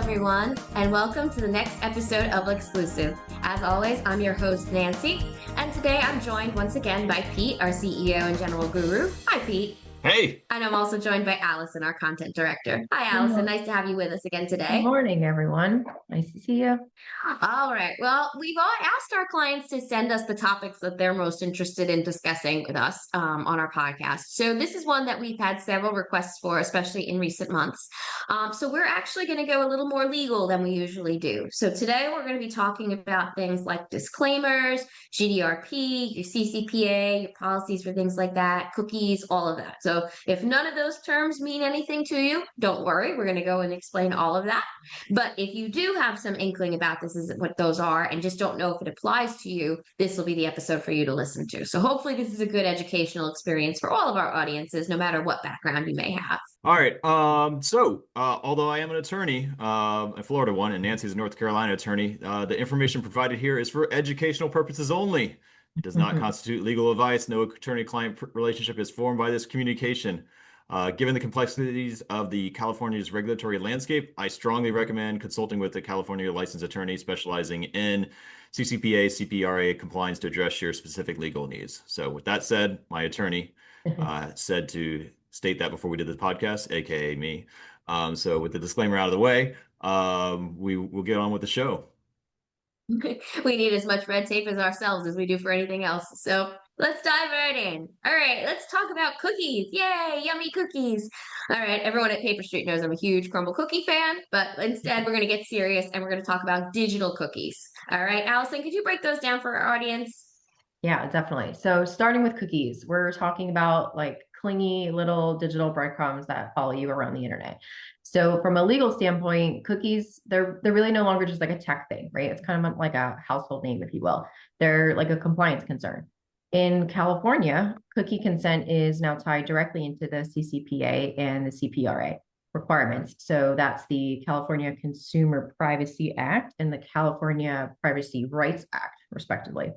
everyone, and welcome to the next episode of Exclusive. As always, I'm your host, Nancy, and today I'm joined once again by Pete, our CEO and general guru. Hi, Pete. Hey. And I'm also joined by Allison, our content director. Hi, Allison. Nice to have you with us again Good today. morning, everyone. Nice to see you. All right. Well, we've all asked our clients to send us the topics that they're most interested in discussing with us on our podcast. So this is one that we've had several requests for, especially in recent months. So we're actually going to go a little more legal than we usually do. So today we're going to be talking about things like disclaimers, GDRP, your CCPA, your policies for things like that, cookies, all of that. So if none of those terms mean anything to you, don't worry. We're going to go and explain all of that. But if you do have some inkling about this is what those are and just don't know if it applies to you, this will be the episode for you to listen to. So hopefully this is a good educational experience for all of our audiences, no matter what background you may have. All right. Although I am an attorney, a Florida one, and Nancy's a North Carolina attorney, the information provided here is for educational purposes only. It does not constitute legal advice. No attorney-client relationship is formed by this communication. Given the complexities of the California's regulatory landscape, I strongly recommend consulting with a California licensed attorney specializing in CCPA, CRPA compliance to address your specific legal needs. So with that said, my attorney said to state that before we did this podcast, aka me. So with the disclaimer out of the way, we will get on with the show. We need as much red tape as ourselves as we do for anything else. So let's dive right in. All right, let's talk about cookies. Yay, yummy cookies. All right, everyone at PaperStreet knows I'm a huge crumble cookie fan, but instead we're going to get serious and we're going to talk about digital cookies. All right, Allison, could you break those down for our audience? Yeah, definitely. So starting with cookies, we're talking about like clingy little digital breadcrumbs that follow you around the internet. So from a legal standpoint, cookies, they're really no longer just like a tech thing, right? It's kind of like a household name, if you will. They're like a compliance concern. In California, cookie consent is now tied directly into the CCPA and the CRPA requirements. So that's the California Consumer Privacy Act and the California Privacy Rights Act, respectively.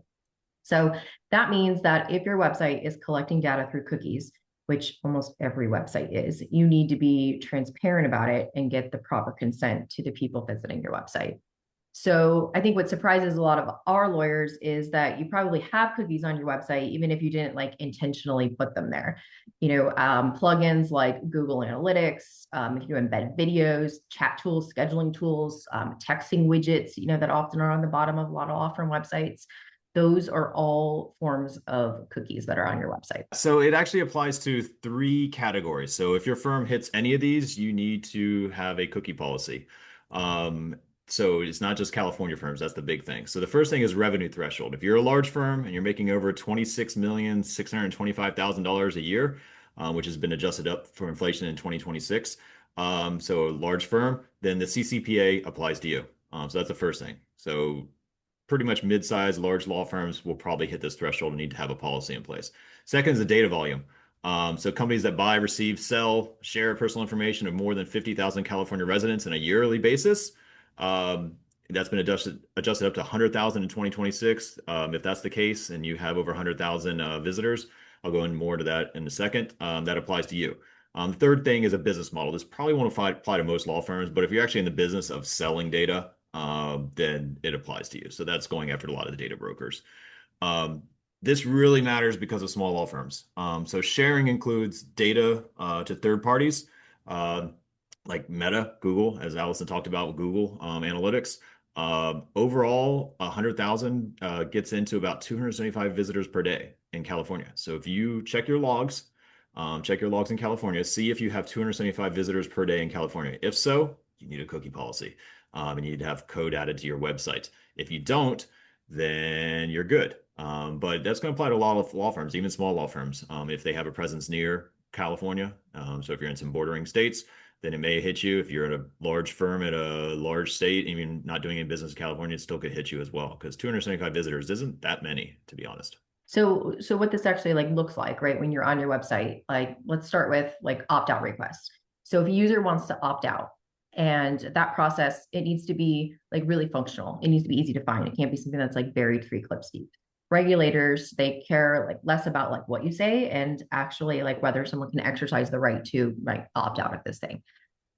So that means that if your website is collecting data through cookies, which almost every website is, you need to be transparent about it and get the proper consent to the people visiting your website. So I think what surprises a lot of our lawyers is that you probably have cookies on your website, even if you didn't like intentionally put them there. Plugins like Google Analytics, if you embed videos, chat tools, scheduling tools, texting widgets, that often are on the bottom of a lot of law firm websites. Those are all forms of cookies that are on your website. So it actually applies to 3 categories. So if your firm hits any of these, you need to have a cookie policy. So it's not just California firms. That's the big thing. So the first thing is revenue threshold. If you're a large firm and you're making over $26,625,000 a year, which has been adjusted up for inflation in 2026, so a large firm, then the CCPA applies to you. So that's the first thing. So pretty much mid-sized, large law firms will probably hit this threshold and need to have a policy in place. Second is the data volume. So companies that buy, receive, sell, share personal information of more than 50,000 California residents on a yearly basis. That's been adjusted up to 100,000 in 2026. If that's the case and you have over 100,000 visitors, I'll go in more to that in a second. That applies to you. The third thing is a business model. This probably won't apply to most law firms, but if you're actually in the business of selling data, then it applies to you. So that's going after a lot of the data brokers. This really matters because of small law firms. So sharing includes data to third parties, like Meta, Google, as Allison talked about with Google Analytics. Overall, 100,000 gets into about 275 visitors per day in California. So if you check your logs in California, see if you have 275 visitors per day in California. If so, you need a cookie policy. And you need to have code added to your website. If you don't, then you're good. But that's going to apply to a lot of law firms, even small law firms, if they have a presence near California. So if you're in some bordering states, then it may hit you. If you're at a large firm at a large state, even not doing any business in California, it still could hit you as well, because 275 visitors isn't that many, to be honest. So what this actually looks like, right, when you're on your website, let's start with opt-out requests. So if a user wants to opt out, and that process, it needs to be really functional. It needs to be easy to find. It can't be something that's buried 3 clips deep. Regulators, they care less about what you say and actually whether someone can exercise the right to opt out of this thing.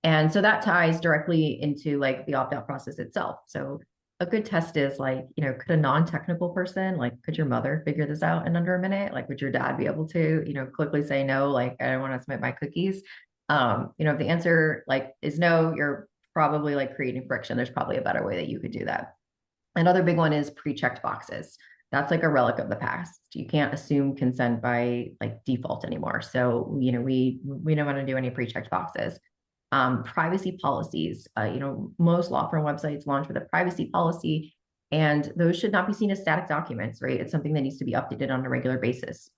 And so that ties directly into like the opt-out process itself. So a good test is like, could a non-technical person, like, could your mother figure this out in under a minute? Like, would your dad be able to, quickly say no, like, I don't want to submit my cookies? If the answer like is no, you're probably like creating friction. There's probably a better way that you could do that. Another big one is pre-checked boxes. That's like a relic of the past. You can't assume consent by like default anymore. So, we don't want to do any pre-checked boxes. Privacy policies. Most law firm websites launch with a privacy policy, and those should not be seen as static documents, right? It's something that needs to be updated on a regular basis.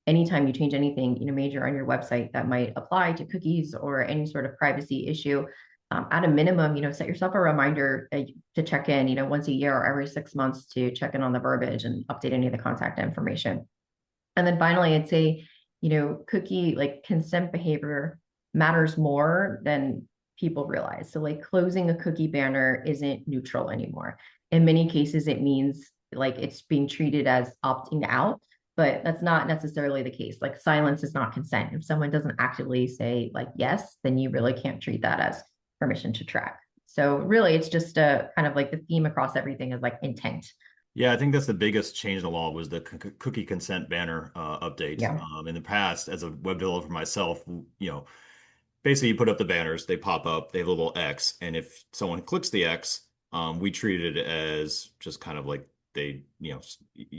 Anytime you change anything, major on your website that might apply to cookies or any sort of privacy issue, at a minimum, set yourself a reminder to check in, once a year or every 6 months to check in on the verbiage and update any of the contact information. And then finally, I'd say, cookie like consent behavior matters more than people realize. So like closing a cookie banner isn't neutral anymore. In many cases, it means like it's being treated as opting out, but that's not necessarily the case. Like silence is not consent. If someone doesn't actively say like yes, then you really can't treat that as permission to track. So really, it's just a kind of like the theme across everything is like intent. Yeah, I think that's the biggest change in the law was the cookie consent banner update. Yeah. In the past, as a web developer myself, basically you put up the banners, they pop up, they have a little X, and if someone clicks the X, we treated it as just kind of like you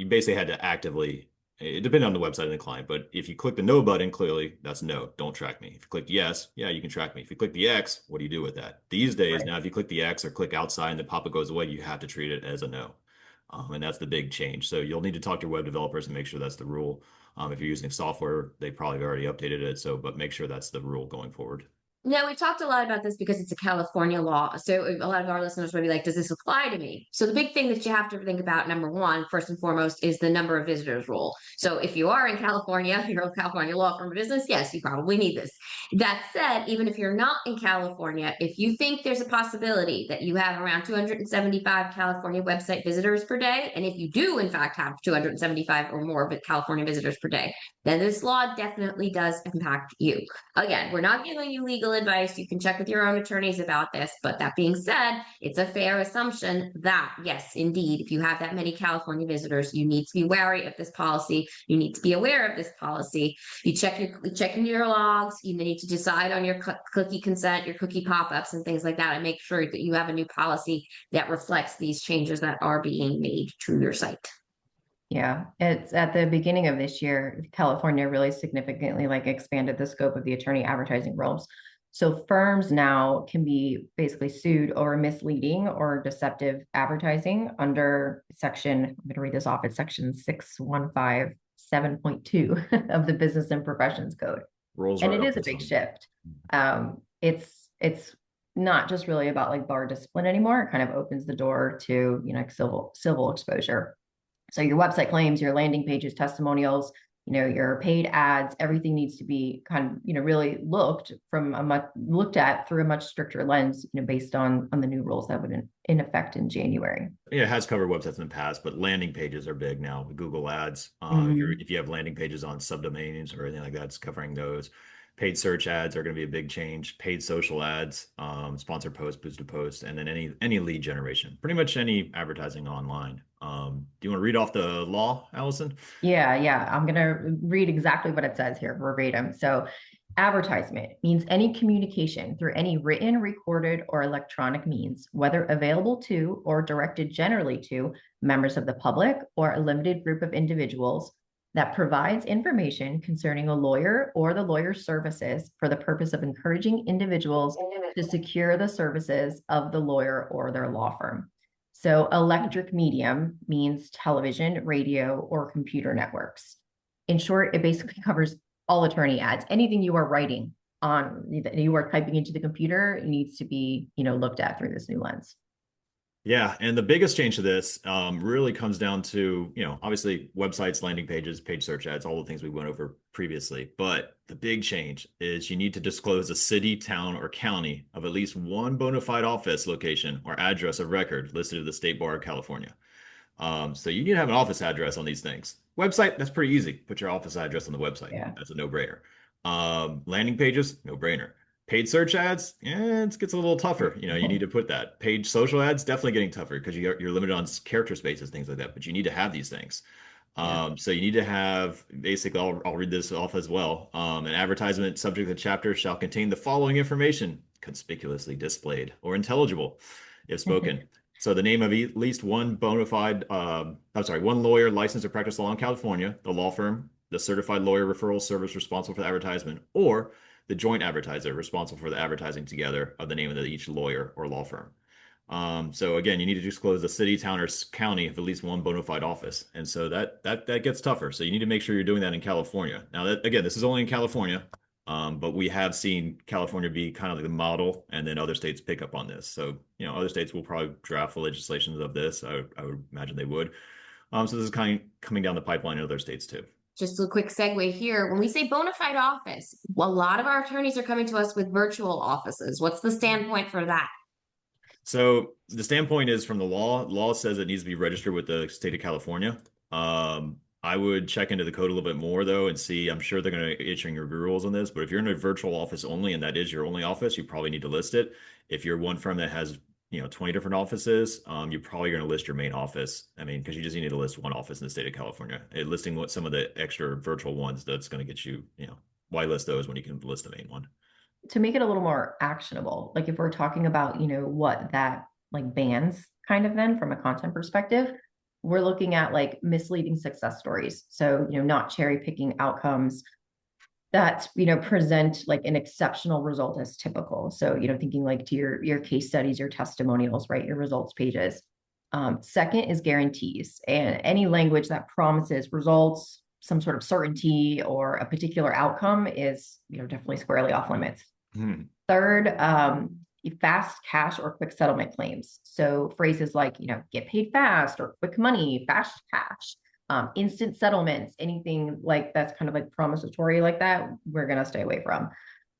basically had to actively. It depended on the website and the client, but if you click the no button, clearly that's no, don't track me. If you click yes, yeah, you can track me. If you click the X, what do you do with that? These days, now if you click the X or click outside and the pop-up goes away, you have to treat it as a no. And that's the big change. So you'll need to talk to your web developers and make sure that's the rule. If you're using software, they probably already updated it. But make sure that's the rule going forward. Now, we talked a lot about this because it's a California law. So a lot of our listeners would be like, does this apply to me? So the big thing that you have to think about, number one, first and foremost, is the number of visitors rule. So if you are in California, you're a California law firm business, yes, you probably need this. That said, even if you're not in California, if you think there's a possibility that you have around 275 California website visitors per day, and if you do in fact have 275 or more California visitors per day, then this law definitely does impact you. Again, we're not giving you legal advice. You can check with your own attorneys about this. But that being said, it's a fair assumption that, yes, indeed, if you have that many California visitors, you need to be wary of this policy. You need to be aware of this policy. You check your logs. You need to decide on your cookie consent, your cookie pop-ups, and things like that, and make sure that you have a new policy that reflects these changes that are being made to your site. Yeah, it's at the beginning of this year, California really significantly like expanded the scope of the attorney advertising roles. So firms now can be basically sued over misleading or deceptive advertising under section, I'm going to read this off, it's section 6157.2 of the Business and Professions Code. Rolls And right it off is a the big tongue. shift. It's not just really about like bar discipline anymore. It kind of opens the door to, like civil exposure. So your website claims, your landing pages, testimonials, your paid ads, everything needs to be kind of, really looked at through a much stricter lens, based on the new rules that would in effect in January. Yeah, it has covered websites in the past, but landing pages are big now. Google Ads, if you have landing pages on subdomains or anything like that, it's covering those. Paid search ads are going to be a big change. Paid social ads, sponsored posts, boosted posts, and then any lead generation. Pretty much any advertising online. Do you want to read off the law, Allison? Yeah. I'm going to read exactly what it says here verbatim. So advertisement means any communication through any written, recorded, or electronic means, whether available to or directed generally to members of the public or a limited group of individuals, that provides information concerning a lawyer or the lawyer's services for the purpose of encouraging individuals to secure the services of the lawyer or their law firm. So electric medium means television, radio, or computer networks. In short, it basically covers all attorney ads. Anything you are writing on, that you are typing into the computer, needs to be, looked at through this new lens. Yeah, and the biggest change to this really comes down to, obviously websites, landing pages, page search ads, all the things we went over previously. But the big change is you need to disclose a city, town, or county of at least one bona fide office location or address of record listed at the State Bar of California. So you need to have an office address on these things. Website, that's pretty easy. Put your office address on the website. Yeah. That's a no-brainer. Landing pages, no-brainer. Paid search ads, yeah, it gets a little tougher. You need to put that. Paid social ads, definitely getting tougher because you're limited on character spaces, things like that. But you need to have these things. Yeah. So you need to have basically, I'll read this off as well. An advertisement subject to the chapter shall contain the following information conspicuously displayed or intelligible if spoken. So the name of at least one bona fide, one lawyer licensed to practice law in California, the law firm, the certified lawyer referral service responsible for the advertisement, or the joint advertiser responsible for the advertising together of the name of each lawyer or law firm. So again, you need to disclose the city, town, or county of at least one bona fide office, and so that gets tougher. So you need to make sure you're doing that in California. Now, that again, this is only in California, but we have seen California be kind of like the model, and then other states pick up on this. So other states will probably draft legislation of this. I would imagine they would. So this is kind of coming down the pipeline in other states too. Just a quick segue here. When we say bona fide office, a lot of our attorneys are coming to us with virtual offices. What's the standpoint for that? So the standpoint is from the law. Law says it needs to be registered with the state of California. I would check into the code a little bit more though and see. I'm sure they're going to issue your rules on this, but if you're in a virtual office only and that is your only office, you probably need to list it. If you're one firm that has 20 different offices, you're probably going to list your main office. I mean, because you just need to list one office in the state of California. Listing what some of the extra virtual ones, that's going to get you, why list those when you can list the main one? To make it a little more actionable, like if we're talking about, what that like bans kind of then from a content perspective, we're looking at like misleading success stories. So, not cherry picking outcomes that, present like an exceptional result as typical. So, thinking like to your case studies, your testimonials, right? Your results pages. Second is guarantees, and any language that promises results, some sort of certainty or a particular outcome is, definitely squarely off limits. Third, fast cash or quick settlement claims. So phrases like, get paid fast or quick money, fast cash, instant settlements, anything like that's kind of like promissory like that, we're going to stay away from.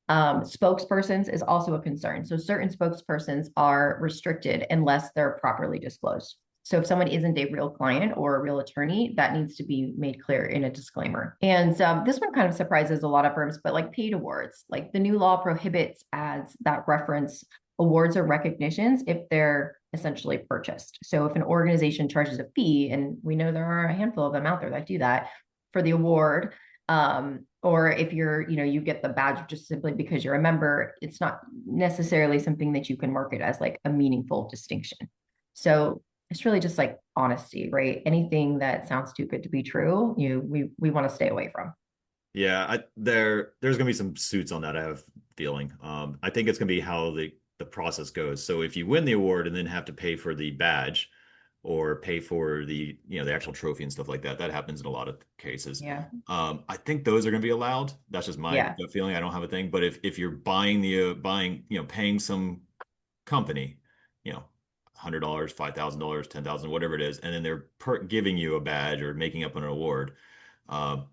Spokespersons is also a concern. So certain spokespersons are restricted unless they're properly disclosed. So if someone isn't a real client or a real attorney, that needs to be made clear in a disclaimer. And this one kind of surprises a lot of firms, but like paid awards, like the new law prohibits ads that reference awards or recognitions if they're essentially purchased. So if an organization charges a fee, and we know there are a handful of them out there that do that for the award, or if you're, you get the badge just simply because you're a member, it's not necessarily something that you can market as like a meaningful distinction. So it's really just like honesty, right? Anything that sounds too good to be true, we want to stay away from. Yeah, there's going to be some suits on that, I have a feeling. I think it's going to be how the process goes. So if you win the award and then have to pay for the badge or pay for the the actual trophy and stuff like that, that happens in a lot of cases. Yeah. I think those are going to be allowed. That's just my gut feeling. I don't have a thing. But if you're buying paying some company, $100, $5,000, $10,000, whatever it is, and then they're giving you a badge or making up an award,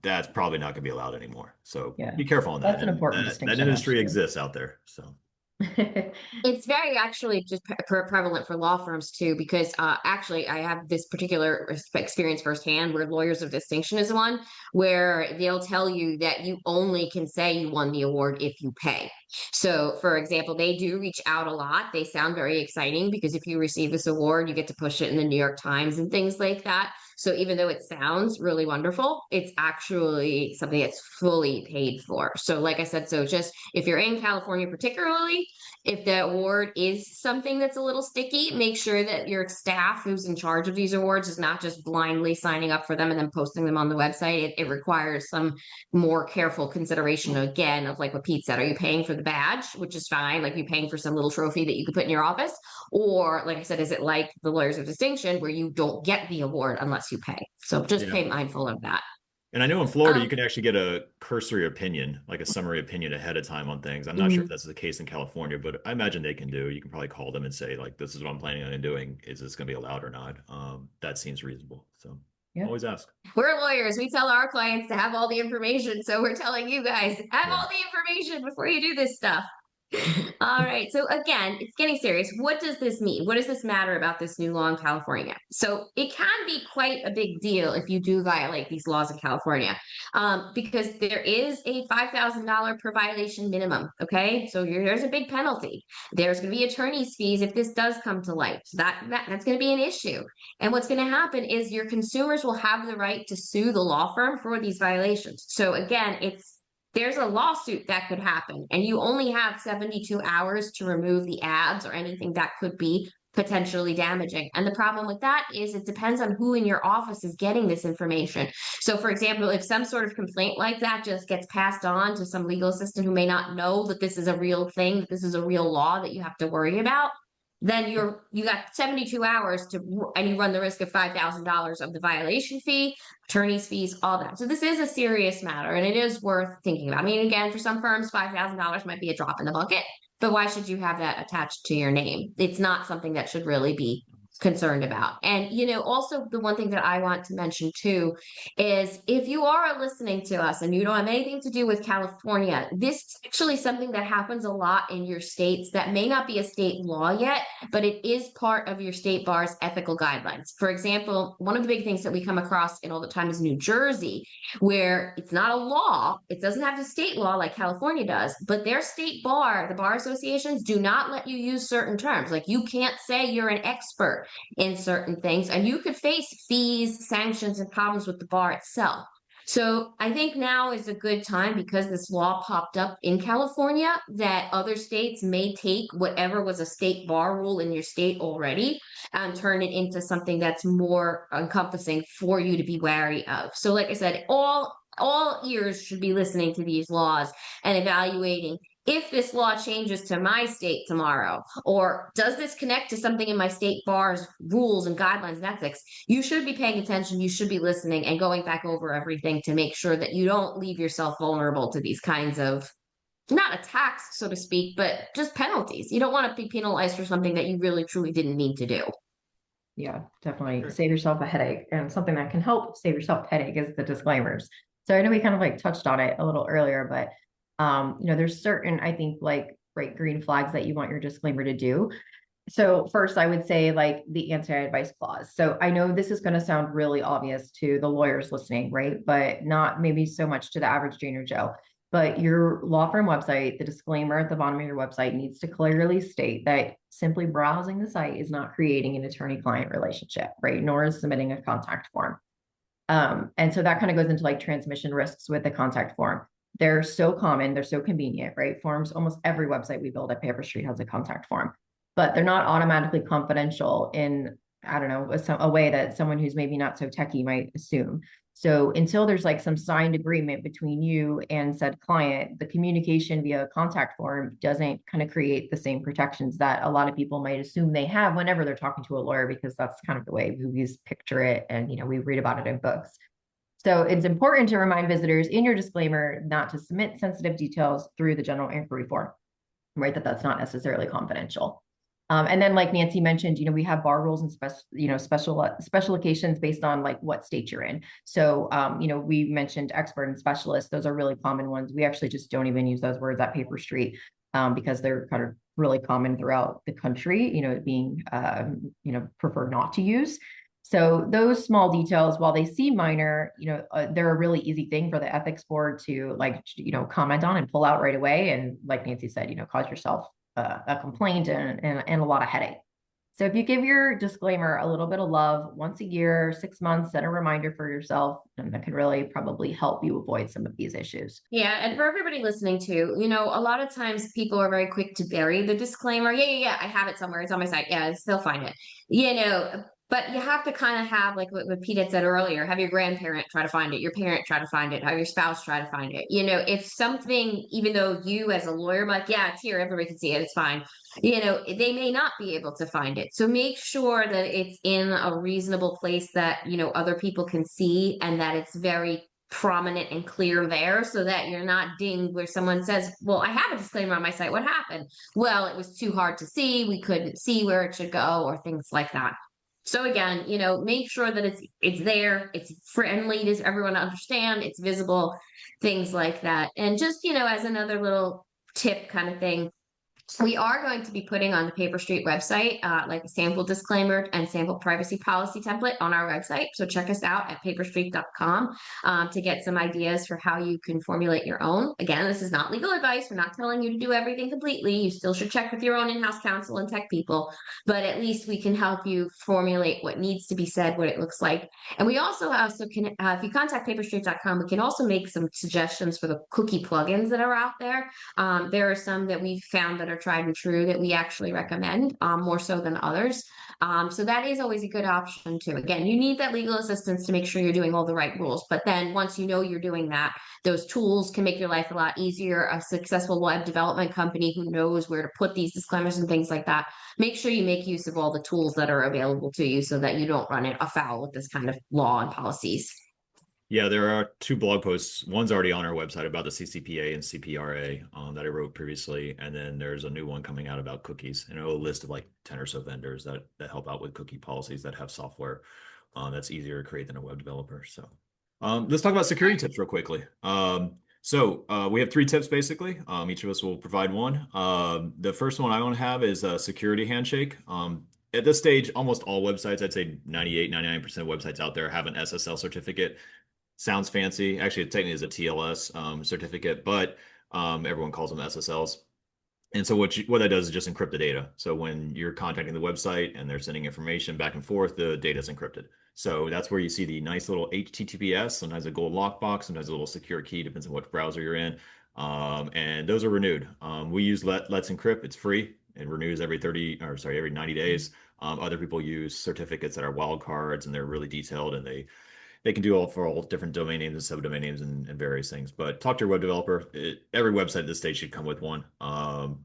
that's probably not going to be allowed anymore. So be careful on that. That's an important distinction. That industry exists out there. So it's very actually just prevalent for law firms too, because actually I have this particular experience firsthand where lawyers of distinction is one where they'll tell you that you only can say you won the award if you pay. So for example, they do reach out a lot. They sound very exciting because if you receive this award, you get to push it in the New York Times and things like that. So even though it sounds really wonderful, it's actually something that's fully paid for. So like I said, so just if you're in California particularly, if the award is something that's a little sticky, make sure that your staff who's in charge of these awards is not just blindly signing up for them and then posting them on the website. It requires some more careful consideration again of like what Pete said. Are you paying for the badge, which is fine, like you paying for some little trophy that you could put in your office? Or like I said, is it like the lawyers of distinction where you don't get the award unless you pay? So just pay mindful of that. And I know in Florida, you can actually get a cursory opinion, like a summary opinion ahead of time on things. I'm not sure if that's the case in California, but I imagine they can do. You can probably call them and say, like, this is what I'm planning on doing. Is this going to be allowed or not? That seems reasonable. So always ask. We're lawyers. We tell our clients to have all the information. So we're telling you guys, have all the information before you do this stuff. All right. So again, it's getting serious. What does this mean? What does this matter about this new law in California? So it can be quite a big deal if you do violate these laws in California, because there is a $5,000 per violation minimum. Okay, so there's a big penalty. There's going to be attorney's fees if this does come to light. So that's going to be an issue. And what's going to happen is your consumers will have the right to sue the law firm for these violations. So again, there's a lawsuit that could happen, and you only have 72 hours to remove the ads or anything that could be potentially damaging. And the problem with that is it depends on who in your office is getting this information. So, for example, if some sort of complaint like that just gets passed on to some legal assistant who may not know that this is a real thing, that this is a real law that you have to worry about, then you got 72 hours and you run the risk of $5,000 of the violation fee, attorney's fees, all that. So this is a serious matter, and it is worth thinking about. I mean, again, for some firms, $5,000 might be a drop in the bucket, but why should you have that attached to your name? It's not something that should really be concerned about. And, also the one thing that I want to mention too is if you are listening to us and you don't have anything to do with California, this is actually something that happens a lot in your states that may not be a state law yet, but it is part of your state bar's ethical guidelines. For example, one of the big things that we come across in all the time is New Jersey, where it's not a law. It doesn't have the state law like California does, but their state bar, the bar associations, do not let you use certain terms. Like you can't say you're an expert in certain things, and you could face fees, sanctions, and problems with the bar itself. So I think now is a good time because this law popped up in California that other states may take whatever was a state bar rule in your state already and turn it into something that's more encompassing for you to be wary of. So like I said, all ears should be listening to these laws and evaluating if this law changes to my state tomorrow, or does this connect to something in my state bar's rules and guidelines and ethics, you should be paying attention, you should be listening and going back over everything to make sure that you don't leave yourself vulnerable to these kinds of, not attacks, so to speak, but just penalties. You don't want to be penalized for something that you really truly didn't need to do. Yeah, definitely save yourself a headache. And something that can help save yourself a headache is the disclaimers. So I know we kind of like touched on it a little earlier, but there's certain, I think, like bright green flags that you want your disclaimer to do. So first, I would say like the anti-advice clause. So I know this is going to sound really obvious to the lawyers listening, right? But not maybe so much to the average Jane or Joe. But your law firm website, the disclaimer at the bottom of your website needs to clearly state that simply browsing the site is not creating an attorney-client relationship, right? Nor is submitting a contact form. And so that kind of goes into like transmission risks with the contact form. They're so common, they're so convenient, right? Forms, almost every website we build at PaperStreet has a contact form, but they're not automatically confidential in, I don't know, a way that someone who's maybe not so techie might assume. So until there's like some signed agreement between you and said client, the communication via contact form doesn't kind of create the same protections that a lot of people might assume they have whenever they're talking to a lawyer, because that's kind of the way movies picture it. And, we read about it in books. So it's important to remind visitors in your disclaimer not to submit sensitive details through the general inquiry form, right? That's not necessarily confidential. And then like Nancy mentioned, we have bar rules and special occasions based on like what state you're in. So, we mentioned expert and specialist. Those are really common ones. We actually just don't even use those words at PaperStreet because they're kind of really common throughout the country, being, preferred not to use. So those small details, while they seem minor, they're a really easy thing for the ethics board to comment on and pull out right away. And like Nancy said, cause yourself a complaint and a lot of headache. So if you give your disclaimer a little bit of love once a year, 6 months, set a reminder for yourself, and that can really probably help you avoid some of these issues. Yeah, and for everybody listening too, a lot of times people are very quick to bury the disclaimer. Yeah, I have it somewhere. It's on my site. Yeah, they'll find it. But you have to kind of have, like what Pete had said earlier, have your grandparent try to find it, your parent try to find it, have your spouse try to find it. If something, even though you as a lawyer, like, yeah, it's here, everybody can see it, it's fine. They may not be able to find it. So make sure that it's in a reasonable place that, other people can see, and that it's very prominent and clear there, so that you're not dinged where someone says, well, I have a disclaimer on my site. What happened? Well, it was too hard to see. We couldn't see where it should go, or things like that. So again, make sure that it's there, it's friendly to everyone to understand, it's visible, things like that. And just, as another little tip kind of thing, We are going to be putting on the PaperStreet website, like a sample disclaimer and sample privacy policy template on our website. So check us out at paperstreet.com to get some ideas for how you can formulate your own. Again, this is not legal advice. We're not telling you to do everything completely. You still should check with your own in-house counsel and tech people, but at least we can help you formulate what needs to be said, what it looks like. And we also can, if you contact paperstreet.com, we can also make some suggestions for the cookie plugins that are out there. There are some that we've found that are tried and true that we actually recommend, more so than others. So that is always a good option too. Again, you need that legal assistance to make sure you're doing all the right rules. But then once you know you're doing that, those tools can make your life a lot easier. A successful web development company who knows where to put these disclaimers and things like that, make sure you make use of all the tools that are available to you so that you don't run afoul with this kind of law and policies. Yeah, there are 2 blog posts. One's already on our website about the CCPA and CRPA that I wrote previously, and then there's a new one coming out about cookies, and a list of like 10 or so vendors that help out with cookie policies that have software that's easier to create than a web developer. So let's talk about security tips real quickly. We have 3 tips basically. Each of us will provide one. The first one I want to have is a security handshake. At this stage, almost all websites, I'd say 98, 99% of websites out there have an SSL certificate. Sounds fancy. Actually, it technically is a TLS certificate, but everyone calls them SSLs. And so what that does is just encrypt the data. So when you're contacting the website and they're sending information back and forth, the data is encrypted. So that's where you see the nice little HTTPS, sometimes a gold lockbox, sometimes a little secure key, depends on what browser you're in. And those are renewed. We use Let's Encrypt. It's free. It renews every 90 days. Other people use certificates that are wildcards and they're really detailed, and they can do all different domain names and subdomain names and various things. But talk to your web developer. Every website at this stage should come with one.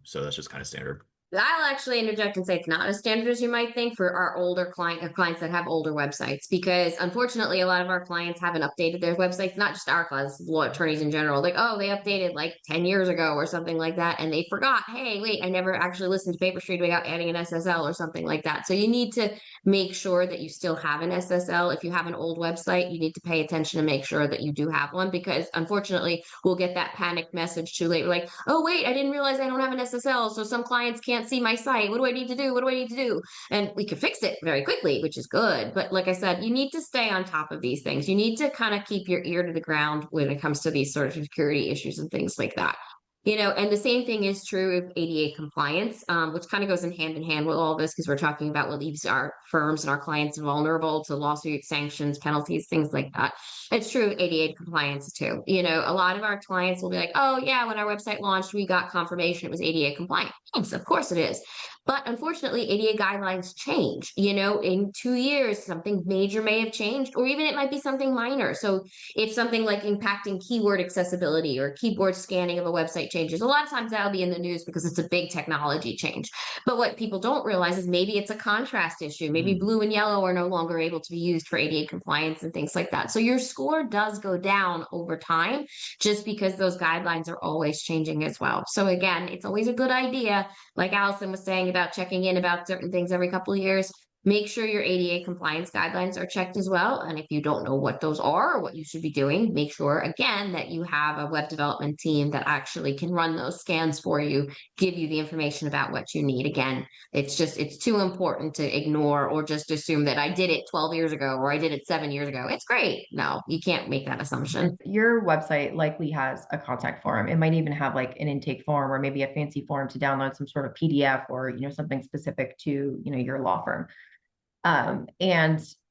So that's just kind of standard. I'll actually interject and say it's not as standard as you might think for our older clients that have older websites, because unfortunately, a lot of our clients haven't updated their websites, not just our clients, law attorneys in general. Like, oh, they updated like 10 years ago or something like that. And they forgot, hey, wait, I never actually listened to PaperStreet without adding an SSL or something like that. So you need to make sure that you still have an SSL. If you have an old website, you need to pay attention to make sure that you do have one, because unfortunately, we'll get that panic message too late. We're like, oh, wait, I didn't realize I don't have an SSL. So some clients can't see my site. What do I need to do? What do I need to do? And we can fix it very quickly, which is good. But like I said, you need to stay on top of these things. You need to kind of keep your ear to the ground when it comes to these sort of security issues and things like that. And the same thing is true of ADA compliance, which kind of goes in hand with all this, because we're talking about what leaves our firms and our clients vulnerable to lawsuits, sanctions, penalties, things like that. It's true of ADA compliance too. A lot of our clients will be like, oh yeah, when our website launched, we got confirmation it was ADA compliant. Yes, of course it is. But unfortunately, ADA guidelines change. In 2 years, something major may have changed, or even it might be something minor. So if something like impacting keyword accessibility or keyboard scanning of a website changes, a lot of times that'll be in the news because it's a big technology change. But what people don't realize is maybe it's a contrast issue. Maybe blue and yellow are no longer able to be used for ADA compliance and things like that. So your score does go down over time just because those guidelines are always changing as well. So again, it's always a good idea, like Allison was saying, about checking in about certain things every couple of years. Make sure your ADA compliance guidelines are checked as well. And if you don't know what those are or what you should be doing, make sure, again, that you have a web development team that actually can run those scans for you, give you the information about what you need. Again, it's too important to ignore or just assume that I did it 12 years ago or I did it 7 years ago. It's great. No, you can't make that assumption. Your website likely has a contact form. It might even have like an intake form or maybe a fancy form to download some sort of PDF or, something specific to, your law firm. And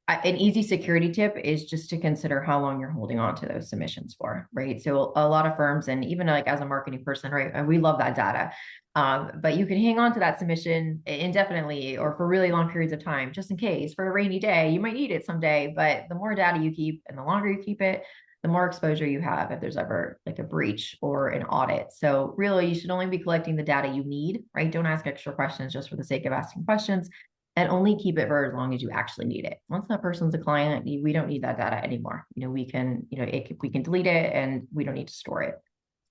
an easy security tip is just to consider how long you're holding on to those submissions for, right? So a lot of firms, and even like as a marketing person, right, we love that data. But you can hang on to that submission indefinitely or for really long periods of time, just in case for a rainy day. You might need it someday, but the more data you keep and the longer you keep it, the more exposure you have if there's ever like a breach or an audit. So really, you should only be collecting the data you need, right? Don't ask extra questions just for the sake of asking questions, and only keep it for as long as you actually need it. Once that person's a client, we don't need that data anymore. We can delete it and we don't need to store it.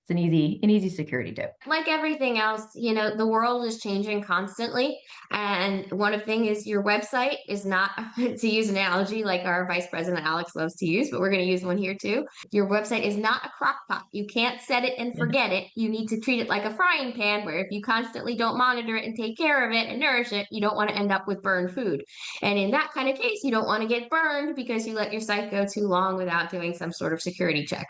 It's an easy security tip. Like everything else, the world is changing constantly. And one of the things is your website is not, to use an analogy like our Vice President Alex loves to use, but we're going to use one here too. Your website is not a crock pot. You can't set it and forget it. You need to treat it like a frying pan, where if you constantly don't monitor it and take care of it and nourish it, you don't want to end up with burned food. And in that kind of case, you don't want to get burned because you let your site go too long without doing some sort of security check.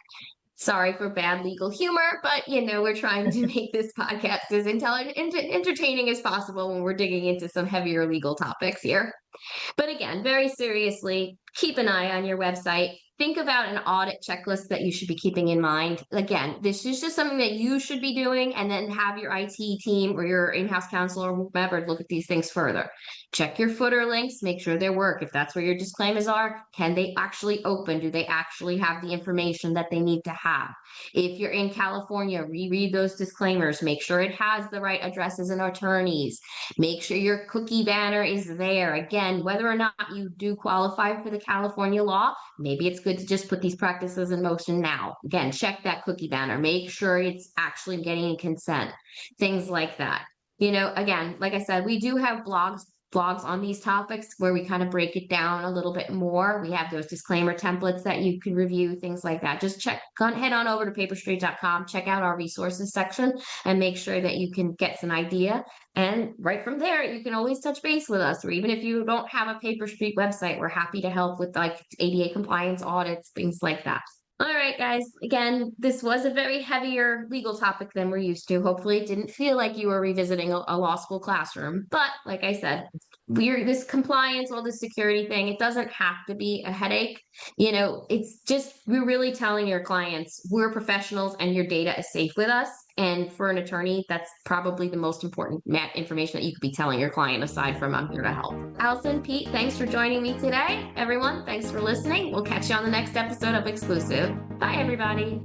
Sorry for bad legal humor, but we're trying to make this podcast as intelligent and entertaining as possible when we're digging into some heavier legal topics here. But again, very seriously, keep an eye on your website. Think about an audit checklist that you should be keeping in mind. Again, this is just something that you should be doing, and then have your IT team or your in-house counsel or whoever look at these things further. Check your footer links, make sure they work. If that's where your disclaimers are, can they actually open? Do they actually have the information that they need to have? If you're in California, reread those disclaimers. Make sure it has the right addresses and attorneys. Make sure your cookie banner is there. Again, whether or not you do qualify for the California law, maybe it's good to just put these practices in motion now. Again, check that cookie banner. Make sure it's actually getting consent. Things like that. Again, like I said, we do have blogs on these topics where we kind of break it down a little bit more. We have those disclaimer templates that you can review, things like that. Just head on over to paperstreet.com, check out our resources section, and make sure that you can get an idea. And right from there, you can always touch base with us. Or even if you don't have a PaperStreet website, we're happy to help with like ADA compliance audits, things like that. All right, guys. Again, this was a very heavier legal topic than we're used to. Hopefully it didn't feel like you were revisiting a law school classroom. But like I said, this compliance, all this security thing, it doesn't have to be a headache. It's just, we're really telling your clients we're professionals and your data is safe with us. And for an attorney, that's probably the most important information that you could be telling your client, aside from I'm here to help. Allison, Pete, thanks for joining me today. Everyone, thanks for listening. We'll catch you on the next episode of Exclusive. Bye, everybody.